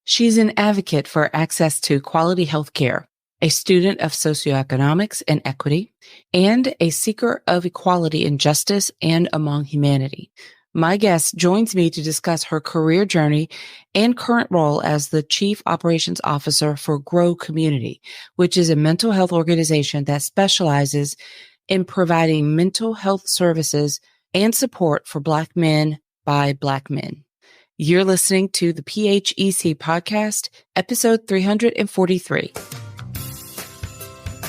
She's an advocate for access to quality health care, a student of socioeconomics and equity, and a seeker of equality in justice and among humanity. My guest joins me to discuss her career journey and current role as the Chief Operations Officer for GRO Community, which is a mental health organization that specializes in providing mental health services and support for Black men by Black men. You're listening to the PHEC podcast, episode 343.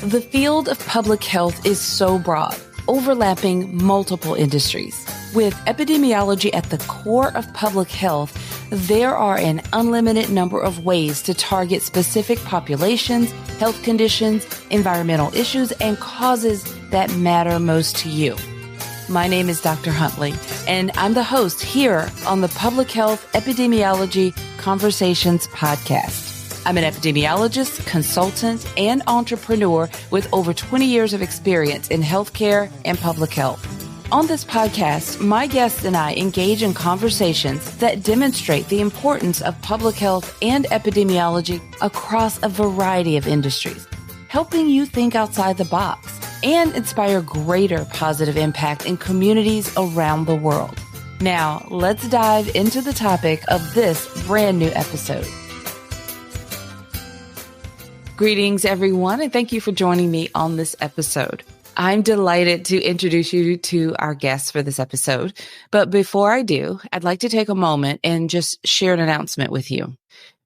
The field of public health is so broad, overlapping multiple industries. With epidemiology at the core of public health, there are an unlimited number of ways to target specific populations, health conditions, environmental issues, and causes that matter most to you. My name is Dr. Huntley, and I'm the host here on the Public Health Epidemiology Conversations podcast. I'm an epidemiologist, consultant, and entrepreneur with over 20 years of experience in healthcare and public health. On this podcast, my guests and I engage in conversations that demonstrate the importance of public health and epidemiology across a variety of industries, helping you think outside the box and inspire greater positive impact in communities around the world. Now, let's dive into the topic of this brand new episode. Greetings, everyone, and thank you for joining me on this episode. I'm delighted to introduce you to our guests for this episode. But before I do, I'd like to take a moment and just share an announcement with you.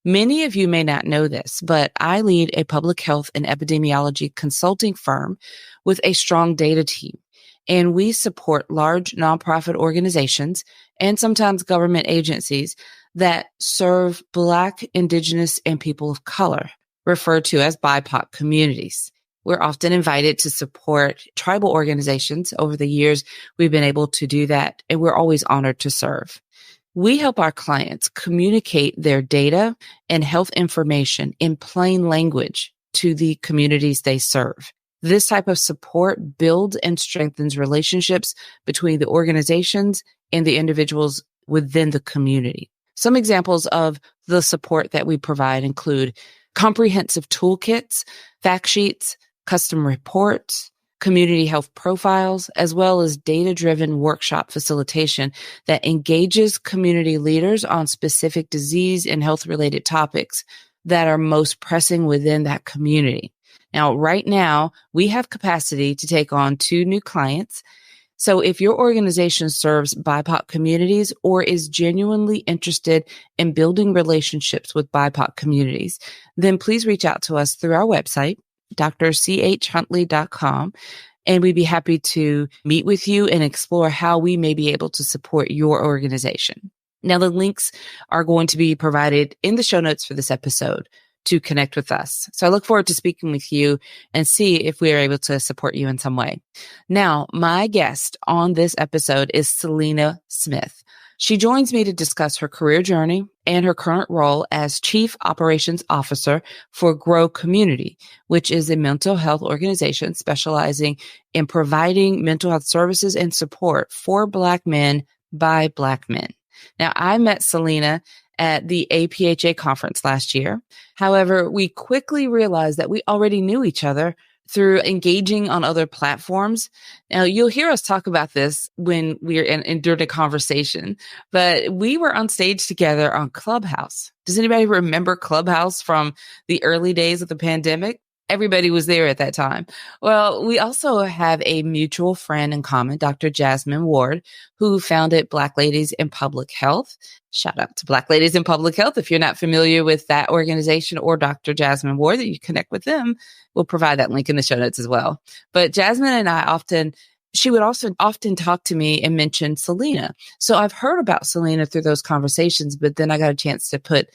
Many of you may not know this, but I lead a public health and epidemiology consulting firm with a strong data team, and we support large nonprofit organizations and sometimes government agencies that serve Black, Indigenous, and people of color, referred to as BIPOC communities. We're often invited to support tribal organizations. Over the years, we've been able to do that, and we're always honored to serve. We help our clients communicate their data and health information in plain language to the communities they serve. This type of support builds and strengthens relationships between the organizations and the individuals within the community. Some examples of the support that we provide include comprehensive toolkits, fact sheets, custom reports, community health profiles, as well as data-driven workshop facilitation that engages community leaders on specific disease and health-related topics that are most pressing within that community. Now, right now, we have capacity to take on 2 new clients. So if your organization serves BIPOC communities or is genuinely interested in building relationships with BIPOC communities, then please reach out to us through our website, drchuntley.com, and we'd be happy to meet with you and explore how we may be able to support your organization. Now, the links are going to be provided in the show notes for this episode to connect with us. So I look forward to speaking with you and see if we are able to support you in some way. Now, my guest on this episode is Selena Smith. She joins me to discuss her career journey and her current role as Chief Operations Officer for GRO Community, which is a mental health organization specializing in providing mental health services and support for Black men by Black men. Now, I met Selena at the APHA conference last year. However, we quickly realized that we already knew each other through engaging on other platforms. Now, you'll hear us talk about this when we're during a conversation, but we were on stage together on Clubhouse. Does anybody remember Clubhouse from the early days of the pandemic? Everybody was there at that time. Well, we also have a mutual friend in common, Dr. Jasmine Ward, who founded Black Ladies in Public Health. Shout out to Black Ladies in Public Health. If you're not familiar with that organization or Dr. Jasmine Ward, that you connect with them, we'll provide that link in the show notes as well. But Jasmine and I she would also often talk to me and mention Selena. So I've heard about Selena through those conversations, but then I got a chance to put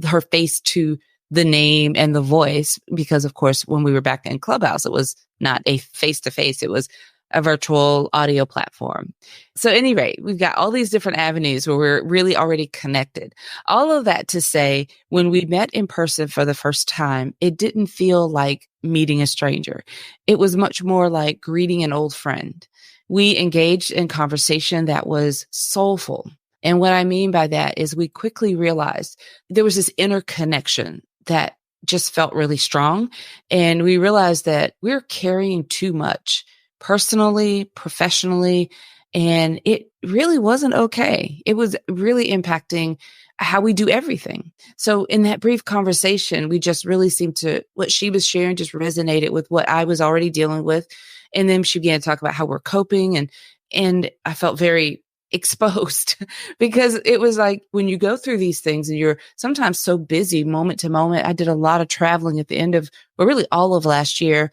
her face to the name and the voice, because of course, when we were back in Clubhouse, it was not a face-to-face, it was a virtual audio platform. So at any rate, we've got all these different avenues where we're really already connected. All of that to say, when we met in person for the first time, it didn't feel like meeting a stranger. It was much more like greeting an old friend. We engaged in conversation that was soulful And what I mean by that is we quickly realized there was this interconnection that just felt really strong. And we realized that we're carrying too much personally, professionally, and it really wasn't okay. It was really impacting how we do everything. So in that brief conversation, we just really seemed to, what she was sharing just resonated with what I was already dealing with. And then she began to talk about how we're coping. And I felt very exposed because it was like when you go through these things and you're sometimes so busy moment to moment. I did a lot of traveling at the end of, well, really all of last year.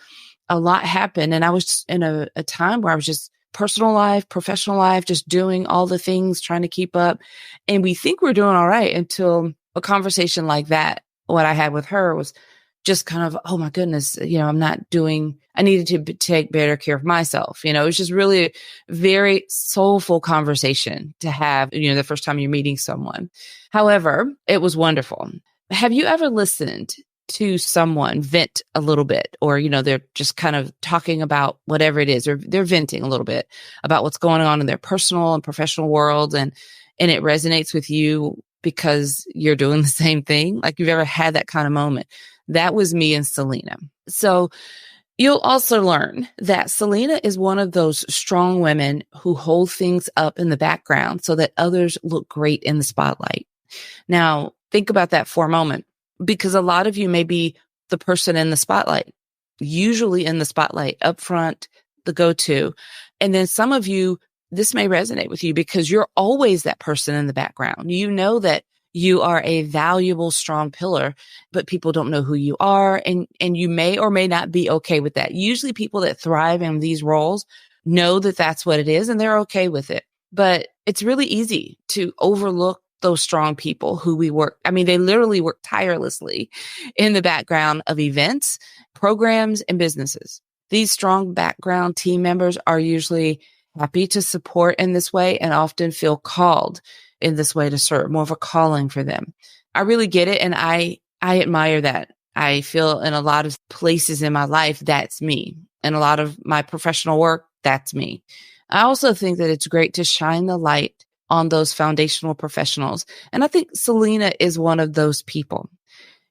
A lot happened. And I was just in a time where I was just personal life, professional life, just doing all the things, trying to keep up. And we think we're doing all right until a conversation like that, what I had with her was just kind of, oh my goodness, I needed to take better care of myself. It was just really a very soulful conversation to have, the first time you're meeting someone. However, it was wonderful. Have you ever listened to someone vent a little bit, or, they're just kind of talking about whatever it is, or they're venting a little bit about what's going on in their personal and professional world, and it resonates with you because you're doing the same thing? Like, you've ever had that kind of moment? That was me and Selena. So you'll also learn that Selena is one of those strong women who hold things up in the background so that others look great in the spotlight. Now, think about that for a moment, because a lot of you may be the person in the spotlight, usually in the spotlight, up front, the go-to. And then some of you, this may resonate with you because you're always that person in the background. You know that you are a valuable, strong pillar, but people don't know who you are. And you may or may not be okay with that. Usually people that thrive in these roles know that that's what it is and they're okay with it. But it's really easy to overlook those strong people who they literally work tirelessly in the background of events, programs, and businesses. These strong background team members are usually happy to support in this way and often feel called in this way to serve, more of a calling for them. I really get it. And I admire that. I feel in a lot of places in my life, that's me. And a lot of my professional work, that's me. I also think that it's great to shine the light on those foundational professionals. And I think Selena is one of those people.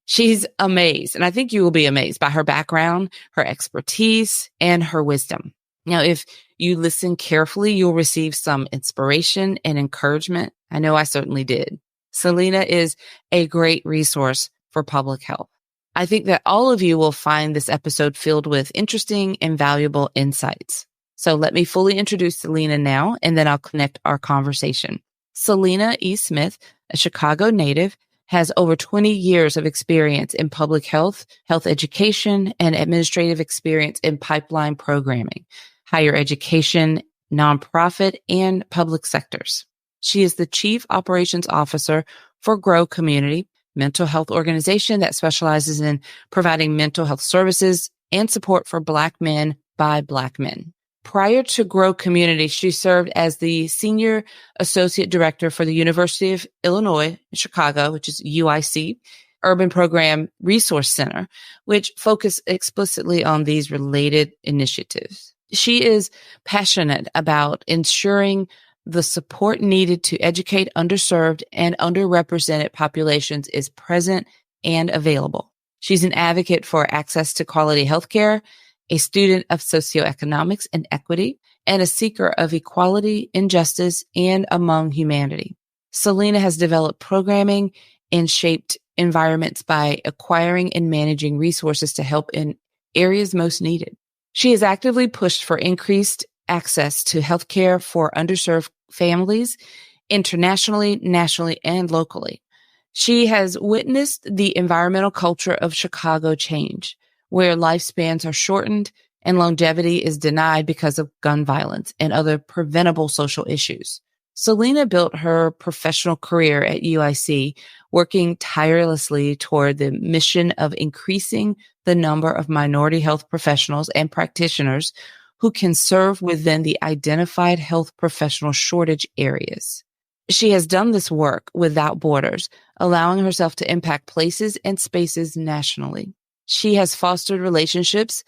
She's amazed. And I think you will be amazed by her background, her expertise, and her wisdom. Now, if you listen carefully, you'll receive some inspiration and encouragement. I know I certainly did. Selena is a great resource for public health. I think that all of you will find this episode filled with interesting and valuable insights. So let me fully introduce Selena now, and then I'll connect our conversation. Selena E. Smith, a Chicago native, has over 20 years of experience in public health, health education, and administrative experience in pipeline programming, higher education, nonprofit, and public sectors. She is the Chief Operations Officer for GRO Community, mental health organization that specializes in providing mental health services and support for Black men by Black men. Prior to GRO Community, she served as the Senior Associate Director for the University of Illinois, Chicago, which is UIC, Urban Program Resource Center, which focus explicitly on these related initiatives. She is passionate about ensuring the support needed to educate underserved and underrepresented populations is present and available. She's an advocate for access to quality healthcare, a student of socioeconomics and equity, and a seeker of equality, injustice, and among humanity. Selena has developed programming and shaped environments by acquiring and managing resources to help in areas most needed. She has actively pushed for increased access to healthcare for underserved families internationally, nationally, and locally. She has witnessed the environmental culture of Chicago change, where lifespans are shortened and longevity is denied because of gun violence and other preventable social issues. Selena built her professional career at UIC, working tirelessly toward the mission of increasing the number of minority health professionals and practitioners who can serve within the identified health professional shortage areas. She has done this work without borders, allowing herself to impact places and spaces nationally. She has fostered relationships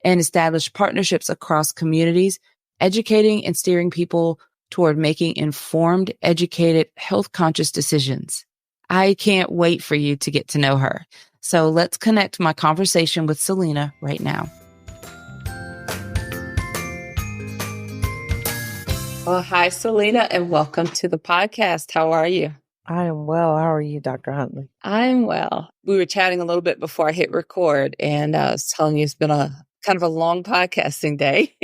and established partnerships across communities, educating and steering people toward making informed, educated, health-conscious decisions. I can't wait for you to get to know her. So let's connect my conversation with Selena right now. Well, hi, Selena, and welcome to the podcast. How are you? I am well. How are you, Dr. Huntley? I'm well. We were chatting a little bit before I hit record, and I was telling you it's been a kind of a long podcasting day.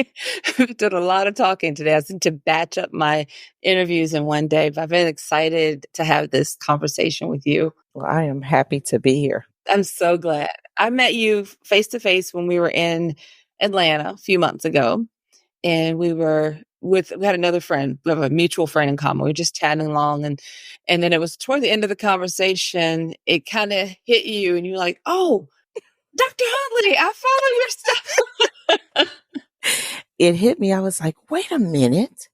We've done a lot of talking today. I was to batch up my interviews in one day, but I've been excited to have this conversation with you. Well, I am happy to be here. I'm so glad. I met you face to face when we were in Atlanta a few months ago, and we had another friend. We have a mutual friend in common. We were just chatting along, and then it was toward the end of the conversation, it kind of hit you, and you're like, "Oh, Dr. Huntley, I follow your stuff." It hit me. I was like, wait a minute.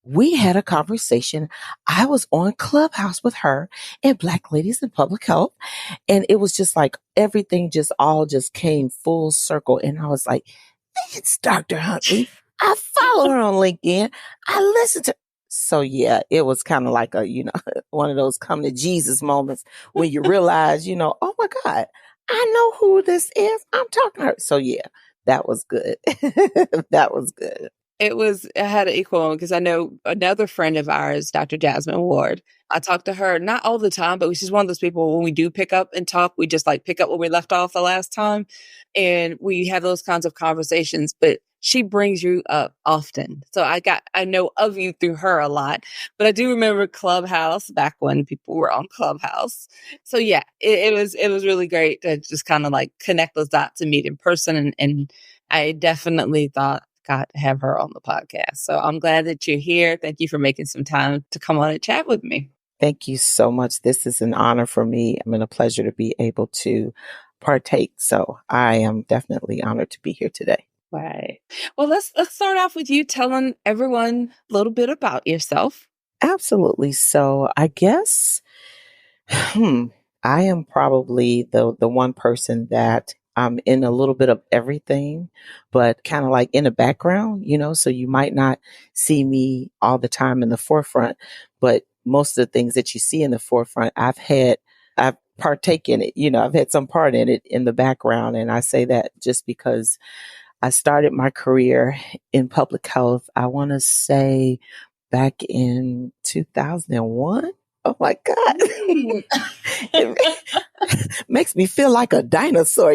We had a conversation. I was on Clubhouse with her and Black Ladies in Public Health. And it was just like everything all came full circle. And I was like, it's Dr. Huntley. I follow her on LinkedIn. I listen to. So yeah, it was kind of like one of those come to Jesus moments when you realize, oh my God, I know who this is. I'm talking to her. So yeah, that was good. That was good. I had an equal moment because I know another friend of ours, Dr. Jasmine Ward. I talk to her not all the time, but she's one of those people when we do pick up and talk, we just like pick up where we left off the last time. And we have those kinds of conversations, but she brings you up often. So I know of you through her a lot, but I do remember Clubhouse back when people were on Clubhouse. So yeah, it was really great to just kind of like connect those dots and meet in person. And I definitely got to have her on the podcast. So I'm glad that you're here. Thank you for making some time to come on and chat with me. Thank you so much. This is an honor for me. I mean, a pleasure to be able to partake. So I am definitely honored to be here today. Right. Well, let's start off with you telling everyone a little bit about yourself. Absolutely. So I guess, I am probably the one person that I'm in a little bit of everything, but kind of like in the background, so you might not see me all the time in the forefront, but most of the things that you see in the forefront, I've partake in it, I've had some part in it in the background. And I say that just because I started my career in public health, I want to say back in 2001. Oh my God. It makes me feel like a dinosaur,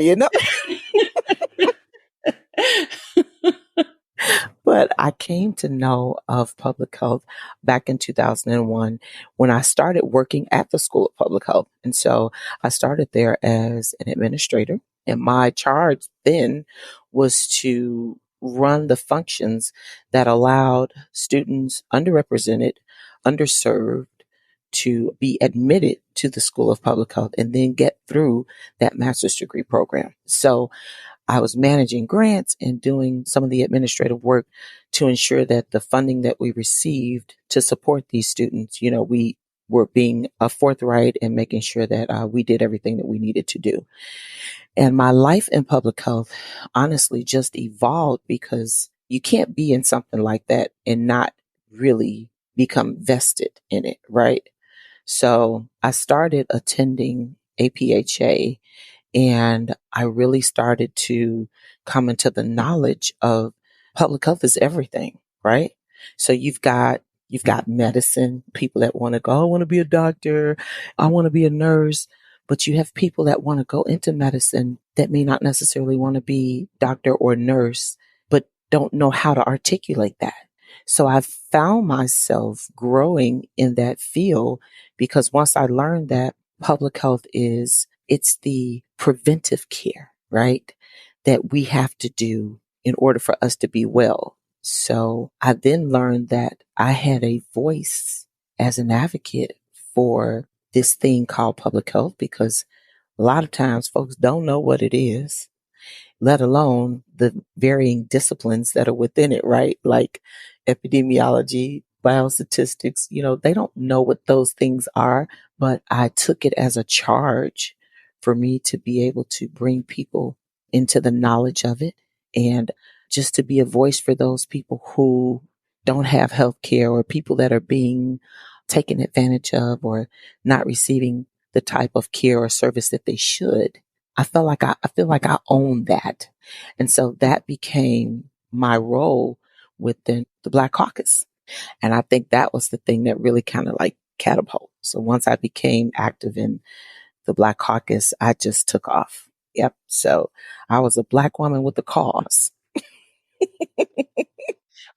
But I came to know of public health back in 2001 when I started working at the School of Public Health. And so I started there as an administrator. And my charge then was to run the functions that allowed students underrepresented, underserved, to be admitted to the School of Public Health and then get through that master's degree program. So I was managing grants and doing some of the administrative work to ensure that the funding that we received to support these students, we were being forthright and making sure that we did everything that we needed to do. And my life in public health honestly just evolved because you can't be in something like that and not really become vested in it, right? So I started attending APHA and I really started to come into the knowledge of public health is everything, right? So you've got medicine, people that want to go, I want to be a doctor, I want to be a nurse, but you have people that want to go into medicine that may not necessarily want to be doctor or nurse, but don't know how to articulate that. So I found myself growing in that field because once I learned that public health it's the preventive care, right? That we have to do in order for us to be well. So I then learned that I had a voice as an advocate for this thing called public health because a lot of times folks don't know what it is, let alone the varying disciplines that are within it, right? Like epidemiology, biostatistics, they don't know what those things are, but I took it as a charge for me to be able to bring people into the knowledge of it and just to be a voice for those people who don't have health care, or people that are being taken advantage of or not receiving the type of care or service that they should. I feel like I own that. And so that became my role within the Black Caucus. And I think that was the thing that really kind of like catapulted. So once I became active in the Black Caucus, I just took off. Yep. So I was a Black woman with a cause.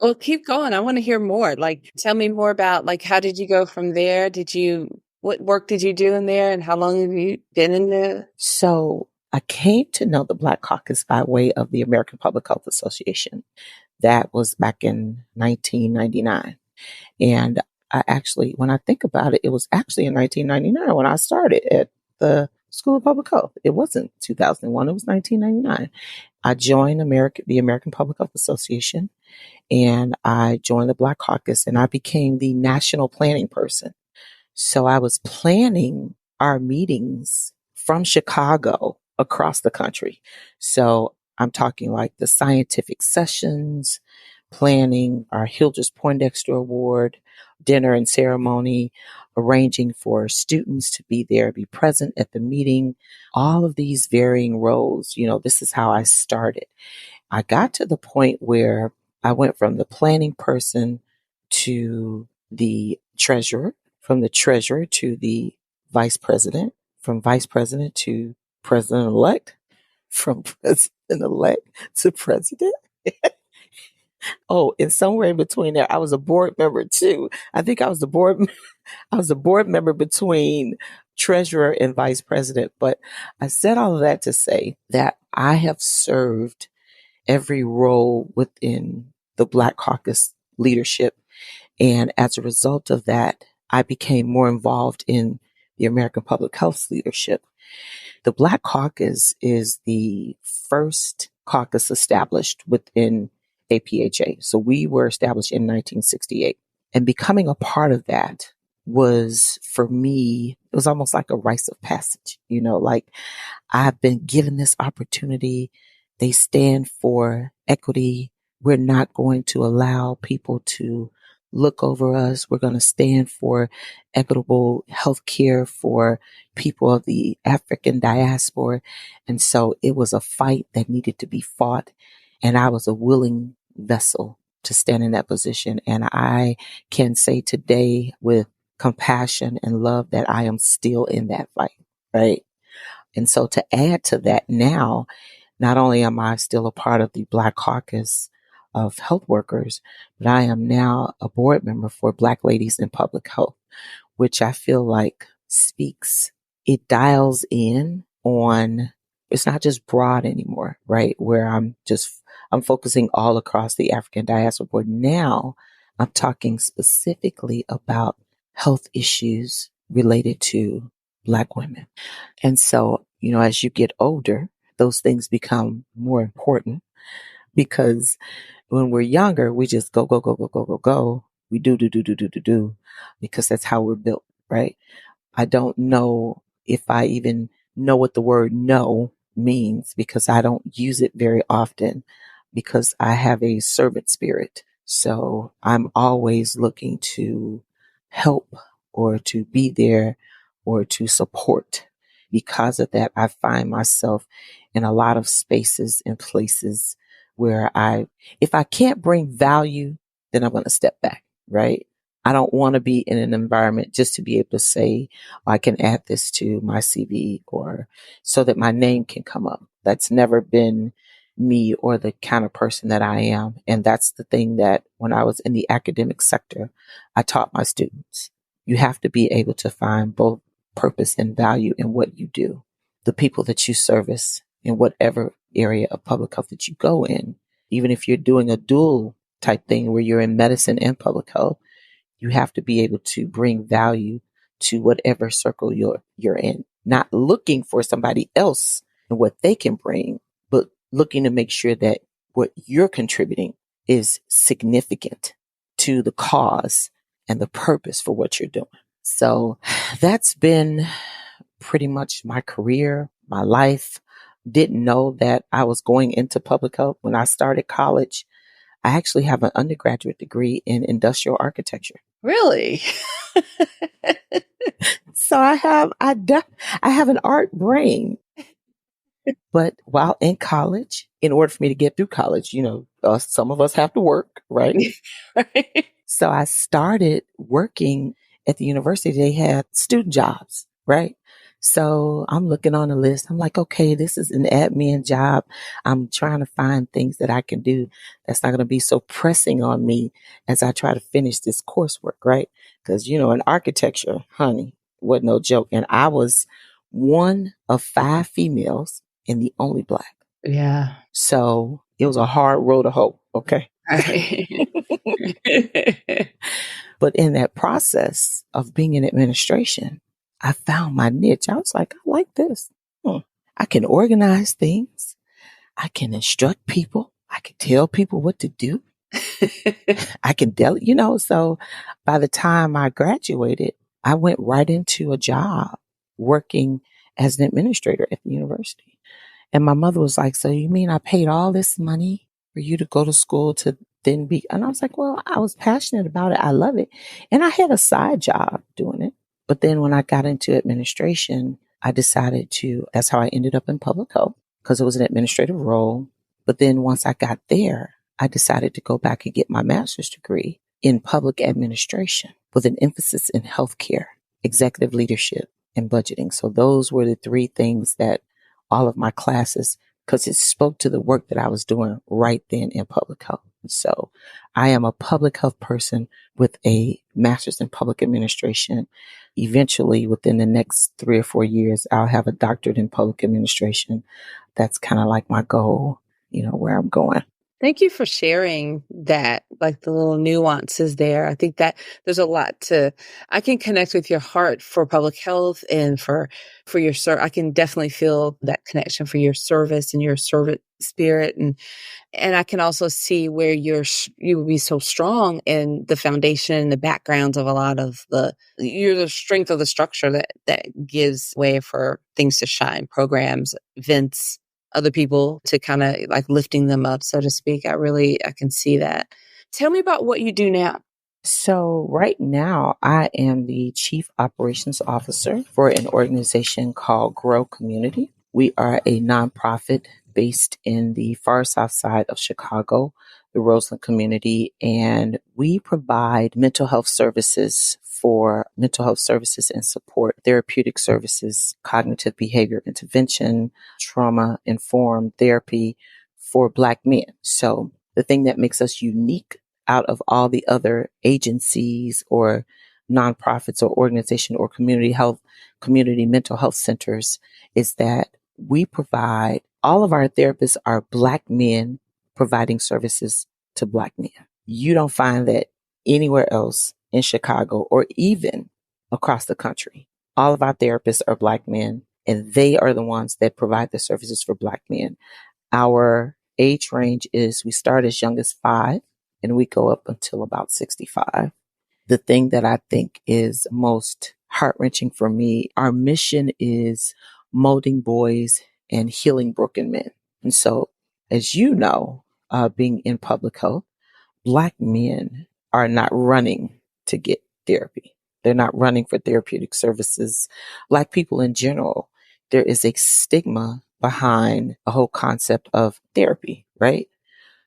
Well, keep going. I want to hear more. Like, tell me more about, like, how did you go from there? What work did you do in there, and how long have you been in there? So I came to know the Black Caucus by way of the American Public Health Association. That was back in 1999. And when I think about it, it was actually in 1999 when I started at the School of Public Health. It wasn't 2001. It was 1999. I joined the American Public Health Association, and I joined the Black Caucus, and I became the national planning person. So I was planning our meetings from Chicago across the country. So I'm talking like the scientific sessions, planning our Hildreth Poindexter Award, dinner and ceremony, arranging for students to be there, be present at the meeting, all of these varying roles. This is how I started. I got to the point where I went from the planning person to the treasurer, from the treasurer to the vice president, from vice president to president-elect, from president-elect to president. Oh, and somewhere in between there, I was a board member too. I think I was a board member between treasurer and vice president. But I said all of that to say that I have served every role within the Black Caucus leadership. And as a result of that, I became more involved in the American Public Health leadership. The Black Caucus is the first caucus established within APHA. So we were established in 1968. And becoming a part of that was, for me, it was almost like a rites of passage. Like I've been given this opportunity. They stand for equity. We're not going to allow people to look over us. We're going to stand for equitable health care for people of the African diaspora. And so it was a fight that needed to be fought. And I was a willing vessel to stand in that position. And I can say today with compassion and love that I am still in that fight, right? And so to add to that now, not only am I still a part of the Black Caucus of Health Workers, but I am now a board member for Black Ladies in Public Health, which I feel like it dials in on, it's not just broad anymore, right? Where I'm focusing all across the African diaspora board. Now I'm talking specifically about health issues related to Black women. And so, as you get older, those things become more important, because when we're younger, we just go, go, go, go, go, go, go. We do, because that's how we're built, right? I don't know if I even know what the word no means, because I don't use it very often, because I have a servant spirit. So I'm always looking to help or to be there or to support. Because of that, I find myself in a lot of spaces and places where if I can't bring value, then I'm going to step back, right? I don't want to be in an environment just to be able to say, I can add this to my CV, or so that my name can come up. That's never been me or the kind of person that I am. And that's the thing that when I was in the academic sector, I taught my students. You have to be able to find both purpose and value in what you do. The people that you service in whatever area of public health that you go in, even if you're doing a dual type thing where you're in medicine and public health, you have to be able to bring value to whatever circle you're in. Not looking for somebody else and what they can bring, but looking to make sure that what you're contributing is significant to the cause and the purpose for what you're doing. So that's been pretty much my career, my life. Didn't know that I was going into public health when I started college. I actually have an undergraduate degree in industrial architecture. Really? So I have an art brain. But while in college, in order for me to get through college, some of us have to work, right? Right. So I started working at the university. They had student jobs, right? So I'm looking on the list. I'm like, okay, this is an admin job. I'm trying to find things that I can do that's not going to be so pressing on me as I try to finish this coursework, right? Because, in architecture, honey, wasn't no joke. And I was one of 5 females and the only Black. Yeah. So it was a hard road to hoe, okay? Right. But in that process of being in administration, I found my niche. I was like, I like this. I can organize things. I can instruct people. I can tell people what to do. I can so by the time I graduated, I went right into a job working as an administrator at the university. And my mother was like, so you mean I paid all this money for you to go to school to then be? And I was like, well, I was passionate about it. I love it. And I had a side job doing it. But then when I got into administration, I decided that's how I ended up in public health, because it was an administrative role. But then once I got there, I decided to go back and get my master's degree in public administration with an emphasis in healthcare, executive leadership, and budgeting. So those were the 3 things that all of my classes, because it spoke to the work that I was doing right then in public health. So I am a public health person with a master's in public administration. Eventually, within the next 3 or 4 years, I'll have a doctorate in public administration. That's kind of like my goal, where I'm going. Thank you for sharing that, like the little nuances there. I think that there's a lot I can connect with your heart for public health and for your I can definitely feel that connection for your service and your servant spirit. And I can also see where you would be so strong in the foundation and the backgrounds of a lot of you're the strength of the structure that gives way for things to shine, programs, events, other people to kind of like lifting them up, so to speak. I can see that. Tell me about what you do now. So right now, I am the Chief Operations Officer for an organization called GRO Community. We are a nonprofit based in the far south side of Chicago, the Roseland community, and we provide mental health services and support, therapeutic services, cognitive behavior intervention, trauma-informed therapy for Black men. So the thing that makes us unique out of all the other agencies or nonprofits or organization or community mental health centers is that we provide, all of our therapists are Black men providing services to Black men. You don't find that anywhere else in Chicago or even across the country. All of our therapists are Black men, and they are the ones that provide the services for Black men. Our age range is, we start as young as 5 and we go up until about 65. The thing that I think is most heart-wrenching for me, our mission is molding boys and healing broken men. And so, as you know, being in public health, Black men are not running to get therapy. They're not running for therapeutic services. Black people in general, there is a stigma behind the whole concept of therapy, right?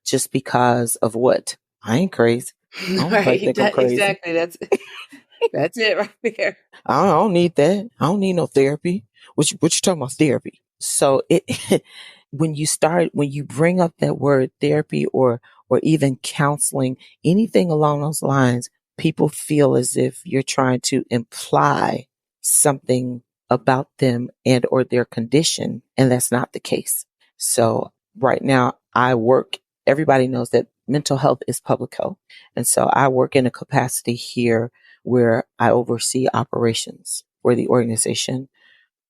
Just because of what? I ain't crazy. I don't Right. think I'm crazy. Exactly. That's it right there. I don't need that. I don't need no therapy. What you talking about therapy? So when you bring up that word therapy or even counseling, anything along those lines, people feel as if you're trying to imply something about them and or their condition, and that's not the case. So right now everybody knows that mental health is public health. And so I work in a capacity here where I oversee operations for the organization.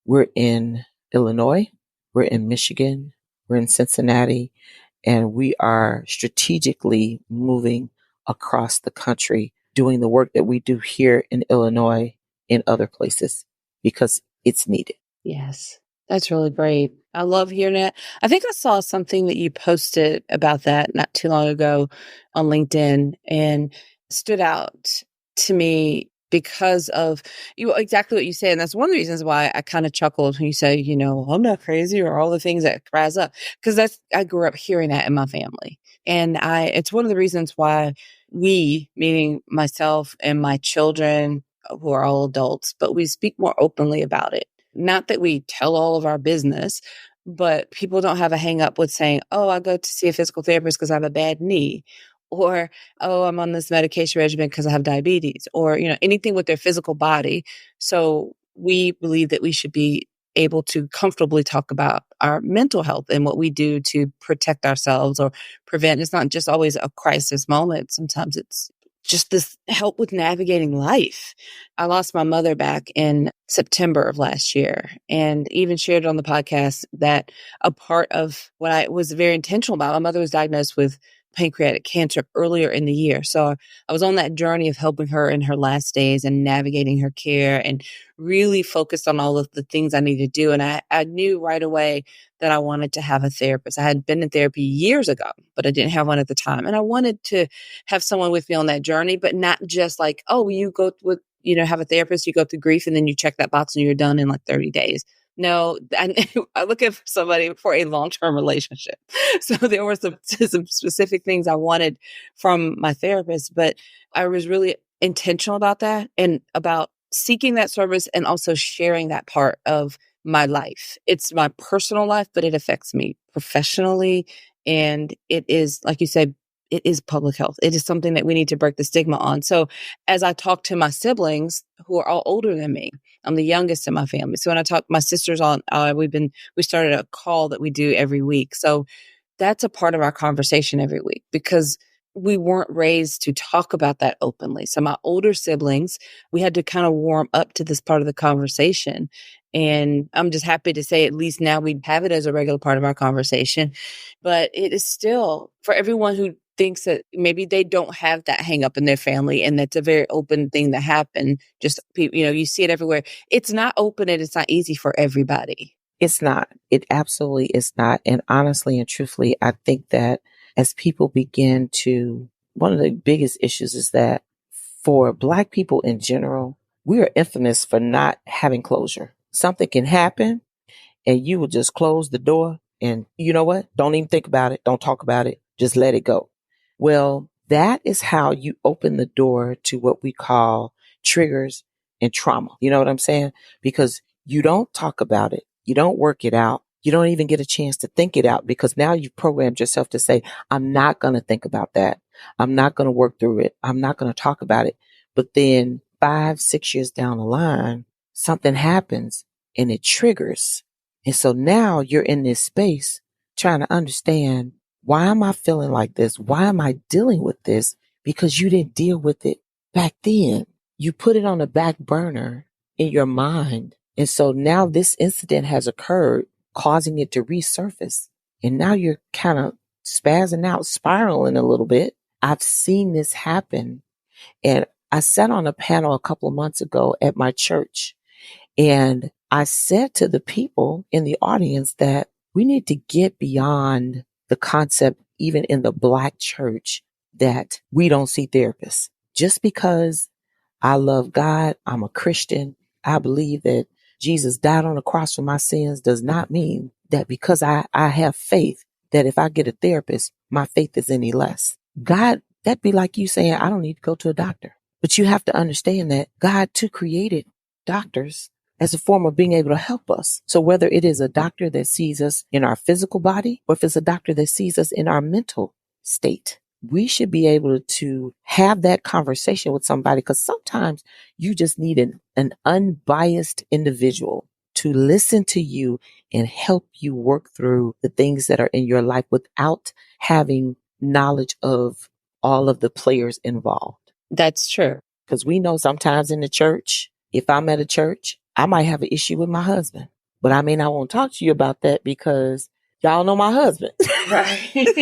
We're in Illinois, we're in Michigan, we're in Cincinnati, and we are strategically moving across the country, doing the work that we do here in Illinois in other places because it's needed. Yes. That's really great. I love hearing it. I think I saw something that you posted about that not too long ago on LinkedIn and stood out to me because of exactly what you say. And that's one of the reasons why I kind of chuckled when you say, I'm not crazy or all the things that rise up. Because I grew up hearing that in my family. And it's one of the reasons why we, meaning myself and my children who are all adults, but we speak more openly about it. Not that we tell all of our business, but people don't have a hang up with saying, oh, I go to see a physical therapist because I have a bad knee, or, oh, I'm on this medication regimen because I have diabetes, or, anything with their physical body. So we believe that we should be able to comfortably talk about our mental health and what we do to protect ourselves or prevent. It's not just always a crisis moment. Sometimes it's just this help with navigating life. I lost my mother back in September of last year, and even shared on the podcast that a part of what I was very intentional about, my mother was diagnosed with pancreatic cancer earlier in the year. So I was on that journey of helping her in her last days and navigating her care and really focused on all of the things I needed to do. And I knew right away that I wanted to have a therapist. I had been in therapy years ago, but I didn't have one at the time. And I wanted to have someone with me on that journey, but not just like, oh, you go with, have a therapist, you go through grief and then you check that box and you're done in like 30 days. No, I look at somebody for a long-term relationship. So there were some specific things I wanted from my therapist, but I was really intentional about that and about seeking that service and also sharing that part of my life. It's my personal life, but it affects me professionally. And it is, like you said, it is public health. It is something that we need to break the stigma on. So as I talk to my siblings who are all older than me, I'm the youngest in my family. So when I talk, my sisters on, we started a call that we do every week. So that's a part of our conversation every week because we weren't raised to talk about that openly. So my older siblings, we had to kind of warm up to this part of the conversation. And I'm just happy to say at least now we have it as a regular part of our conversation. But it is still for everyone who thinks that maybe they don't have that hang up in their family and that's a very open thing to happen. Just, you see it everywhere. It's not open and it's not easy for everybody. It's not. It absolutely is not. And honestly and truthfully, I think that as people begin to, one of the biggest issues is that for Black people in general, we are infamous for not having closure. Something can happen and you will just close the door and you know what? Don't even think about it. Don't talk about it. Just let it go. Well, that is how you open the door to what we call triggers and trauma. You know what I'm saying? Because you don't talk about it. You don't work it out. You don't even get a chance to think it out because now you've programmed yourself to say, I'm not going to think about that. I'm not going to work through it. I'm not going to talk about it. But then 5-6 years down the line, something happens and it triggers. And so now you're in this space trying to understand, why am I feeling like this? Why am I dealing with this? Because you didn't deal with it back then. You put it on the back burner in your mind. And so now this incident has occurred, causing it to resurface. And now you're kind of spazzing out, spiraling a little bit. I've seen this happen. And I sat on a panel a couple of months ago at my church. And I said to the people in the audience that we need to get beyond the concept, even in the Black church, that we don't see therapists. Just because I love God, I'm a Christian, I believe that Jesus died on the cross for my sins does not mean that because I have faith, that if I get a therapist, my faith is any less. God, that'd be like you saying, I don't need to go to a doctor. But you have to understand that God too created doctors as a form of being able to help us. So whether it is a doctor that sees us in our physical body, or if it's a doctor that sees us in our mental state, we should be able to have that conversation with somebody, because sometimes you just need an unbiased individual to listen to you and help you work through the things that are in your life without having knowledge of all of the players involved. That's true. Because we know sometimes in the church, if I'm at a church, I might have an issue with my husband, but I may not want to talk to you about that because y'all know my husband. Right.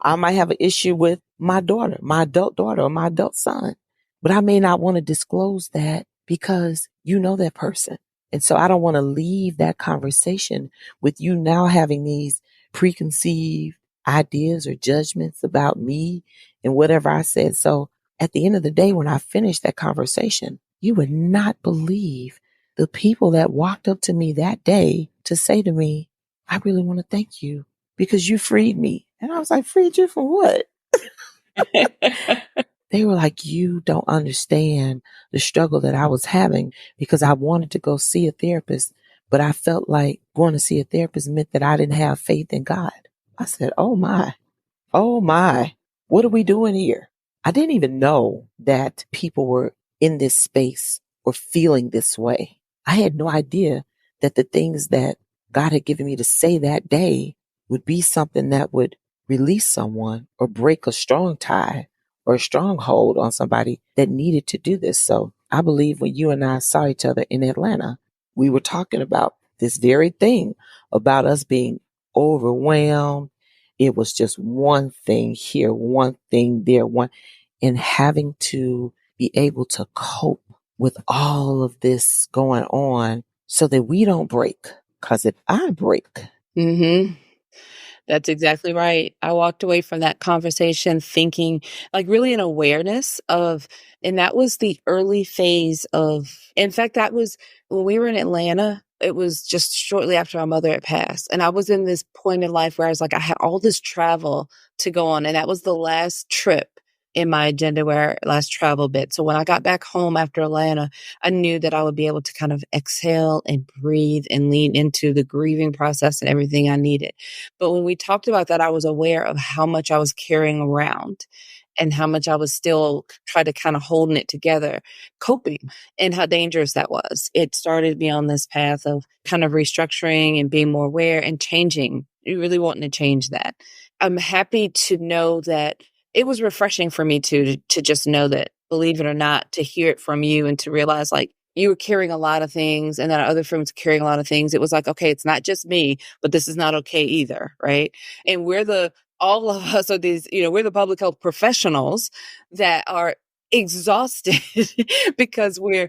I might have an issue with my daughter, my adult daughter, or my adult son, but I may not want to disclose that because you know that person. And so I don't want to leave that conversation with you now having these preconceived ideas or judgments about me and whatever I said. So at the end of the day, when I finished that conversation, you would not believe the people that walked up to me that day to say to me, I really want to thank you because you freed me. And I was like, freed you from what? They were like, you don't understand the struggle that I was having because I wanted to go see a therapist, but I felt like going to see a therapist meant that I didn't have faith in God. I said, oh my, what are we doing here? I didn't even know that people were in this space or feeling this way. I had no idea that the things that God had given me to say that day would be something that would release someone or break a strong tie or a stronghold on somebody that needed to do this. So I believe when you and I saw each other in Atlanta, we were talking about this very thing about us being overwhelmed. It was just one thing here, one thing there, and having to be able to cope with all of this going on so that we don't break. Because if I break, That's exactly right. I walked away from that conversation thinking, like, really an awareness of, and that was the early phase of, in fact, that was when we were in Atlanta. It was just shortly after my mother had passed. And I was in this point in life where I was like, I had all this travel to go on. And that was the last trip in my agenda, where last travel bit. So when I got back home after Atlanta, I knew that I would be able to kind of exhale and breathe and lean into the grieving process and everything I needed. But when we talked about that, I was aware of how much I was carrying around and how much I was still trying to kind of holding it together, coping, and how dangerous that was. It started me on this path of kind of restructuring and being more aware and changing, really wanting to change that. I'm happy to know that it was refreshing for me to just know that, believe it or not, to hear it from you and to realize, like, you were carrying a lot of things and that other friends were carrying a lot of things. It was like, okay, it's not just me, but this is not okay either. Right. And all of us are these, we're the public health professionals that are exhausted because we're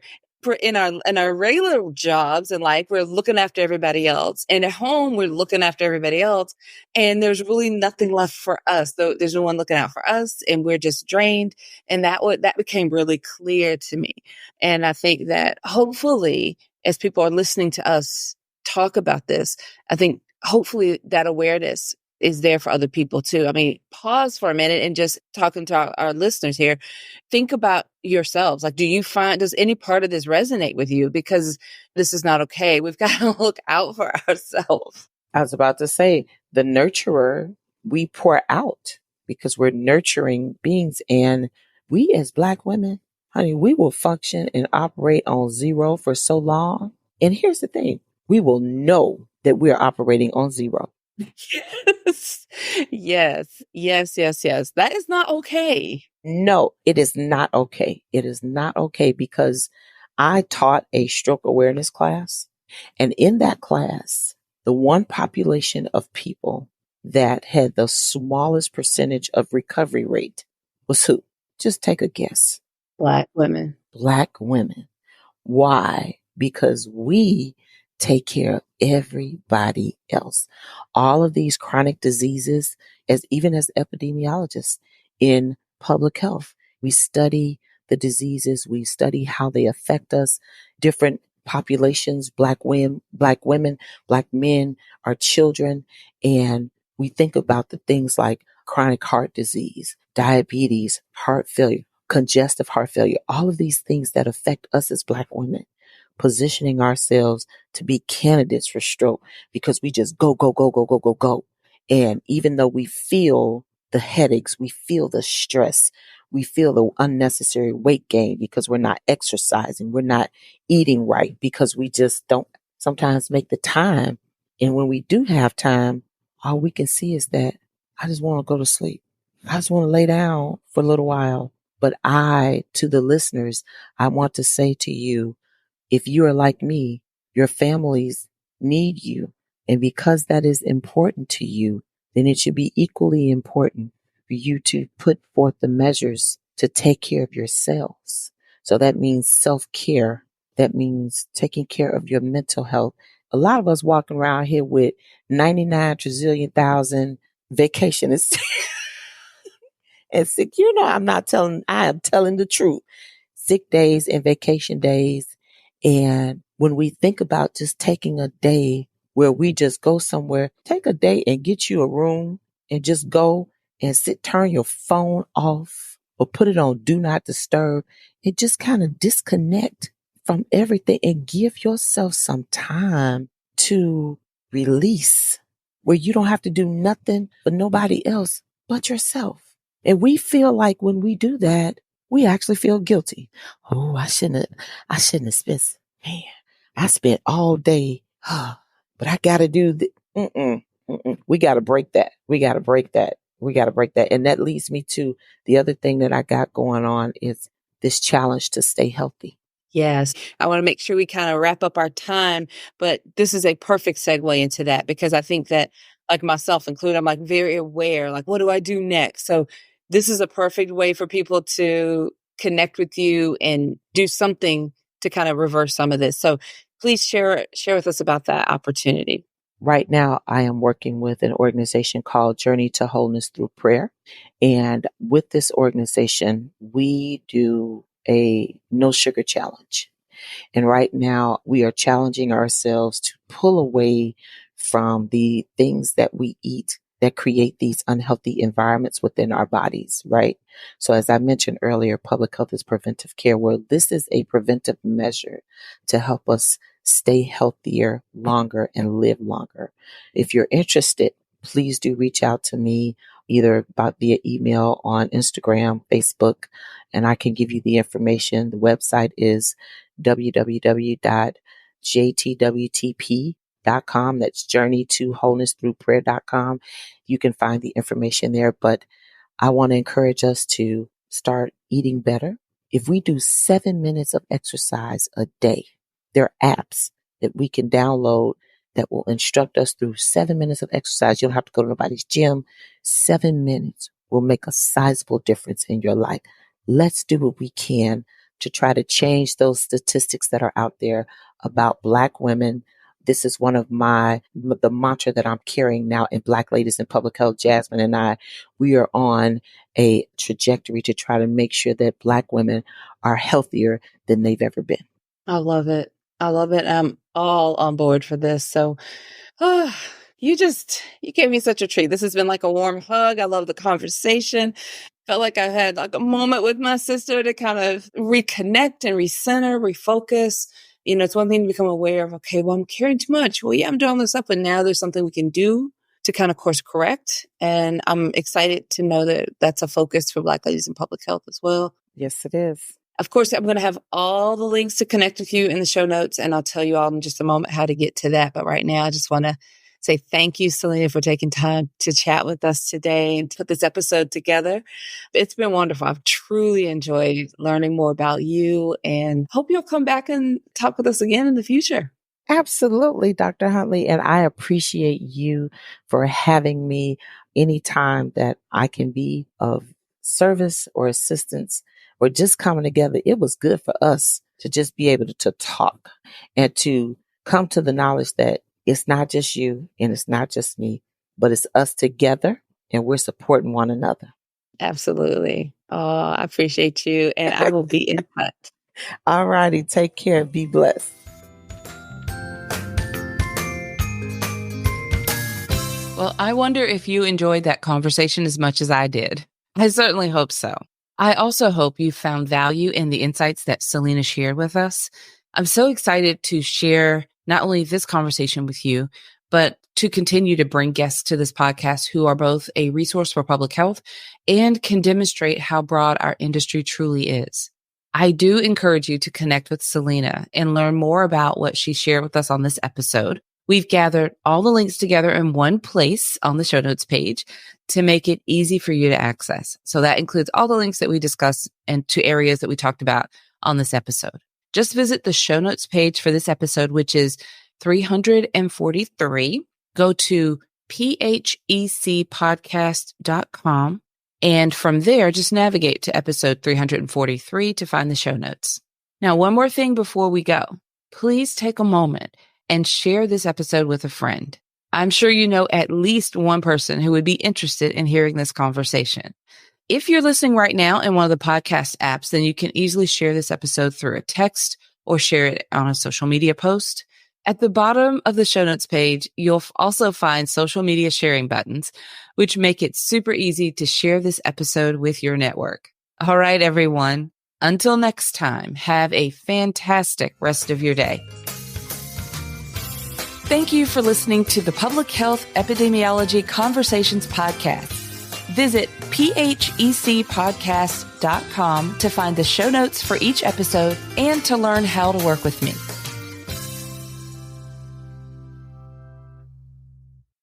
in our regular jobs in life, we're looking after everybody else. And at home, we're looking after everybody else. And there's really nothing left for us. Though there's no one looking out for us, and we're just drained. And that became really clear to me. And I think that hopefully, as people are listening to us talk about this, I think hopefully that awareness is there for other people too. I mean, pause for a minute and just talking to our listeners here. Think about yourselves. Like, does any part of this resonate with you? Because this is not okay. We've got to look out for ourselves. I was about to say, the nurturer, we pour out because we're nurturing beings. And we as Black women, honey, we will function and operate on zero for so long. And here's the thing, we will know that we're operating on zero. Yes. That is not okay. No, it is not okay. It is not okay because I taught a stroke awareness class. And in that class, the one population of people that had the smallest percentage of recovery rate was who? Just take a guess. Black women. Black women. Why? Because we take care of everybody else. All of these chronic diseases, even as epidemiologists in public health, we study the diseases, we study how they affect us, different populations, Black women, Black men, our children, and we think about the things like chronic heart disease, diabetes, heart failure, congestive heart failure, all of these things that affect us as Black women, positioning ourselves to be candidates for stroke because we just go. And even though we feel the headaches, we feel the stress, we feel the unnecessary weight gain because we're not exercising, we're not eating right because we just don't sometimes make the time. And when we do have time, all we can see is that I just want to go to sleep. I just want to lay down for a little while. But to the listeners, I want to say to you, if you are like me, your families need you. And because that is important to you, then it should be equally important for you to put forth the measures to take care of yourselves. So that means self-care That means taking care of your mental health. A lot of us walking around here with 99 trillion thousand vacationists and sick. I am telling the truth. Sick days and vacation days. And when we think about just taking a day where we just go somewhere, take a day and get you a room and just go and turn your phone off or put it on do not disturb and just kind of disconnect from everything and give yourself some time to release where you don't have to do nothing for nobody else but yourself. And we feel like when we do that, we actually feel guilty. Oh, I shouldn't have spent, man, I spent all day, but I got to do we got to break that. We got to break that. And that leads me to the other thing that I got going on is this challenge to stay healthy. Yes. I want to make sure we kind of wrap up our time, but this is a perfect segue into that because I think that like myself included, I'm like very aware, like what do I do next? So this is a perfect way for people to connect with you and do something to kind of reverse some of this. So please share with us about that opportunity. Right now, I am working with an organization called Journey to Wholeness Through Prayer. And with this organization, we do a no sugar challenge. And right now, we are challenging ourselves to pull away from the things that we eat that create these unhealthy environments within our bodies, right? So as I mentioned earlier, public health is preventive care. Well, this is a preventive measure to help us stay healthier longer and live longer. If you're interested, please do reach out to me either via email on Instagram, Facebook, and I can give you the information. The website is www.jtwtp.com. That's Journey to Wholeness Through Prayer.com. You can find the information there, but I want to encourage us to start eating better. If we do 7 minutes of exercise a day, there are apps that we can download that will instruct us through 7 minutes of exercise. You don't have to go to nobody's gym. 7 minutes will make a sizable difference in your life. Let's do what we can to try to change those statistics that are out there about Black women. This is one of the mantra that I'm carrying now in Black Ladies in Public Health. Jasmine and I, we are on a trajectory to try to make sure that Black women are healthier than they've ever been. I love it. I'm all on board for this. So, you gave me such a treat. This has been like a warm hug. I love the conversation. Felt like I had like a moment with my sister to kind of reconnect and recenter, refocus. You know, it's one thing to become aware of, okay, well, I'm carrying too much. Well, yeah, I'm doing this up, but now there's something we can do to kind of course correct. And I'm excited to know that that's a focus for Black Ladies in Public Health as well. Yes, it is. Of course, I'm going to have all the links to connect with you in the show notes, and I'll tell you all in just a moment how to get to that. But right now, I just want to say thank you, Selena, for taking time to chat with us today and put this episode together. It's been wonderful. I've truly enjoyed learning more about you and hope you'll come back and talk with us again in the future. Absolutely, Dr. Huntley. And I appreciate you for having me anytime that I can be of service or assistance or just coming together. It was good for us to just be able to talk and to come to the knowledge that it's not just you and it's not just me, but it's us together and we're supporting one another. Absolutely. Oh, I appreciate you. And I will be in touch. All righty. Take care. Be blessed. Well, I wonder if you enjoyed that conversation as much as I did. I certainly hope so. I also hope you found value in the insights that Selena shared with us. I'm so excited to share not only this conversation with you, but to continue to bring guests to this podcast who are both a resource for public health and can demonstrate how broad our industry truly is. I do encourage you to connect with Selena and learn more about what she shared with us on this episode. We've gathered all the links together in one place on the show notes page to make it easy for you to access. So that includes all the links that we discussed and to areas that we talked about on this episode. Just visit the show notes page for this episode, which is 343. Go to phecpodcast.com. And from there, just navigate to episode 343 to find the show notes. Now, one more thing before we go. Please take a moment and share this episode with a friend. I'm sure you know at least one person who would be interested in hearing this conversation. If you're listening right now in one of the podcast apps, then you can easily share this episode through a text or share it on a social media post. At the bottom of the show notes page, you'll also find social media sharing buttons, which make it super easy to share this episode with your network. All right, everyone. Until next time, have a fantastic rest of your day. Thank you for listening to the Public Health Epidemiology Conversations podcast. Visit phecpodcast.com to find the show notes for each episode and to learn how to work with me.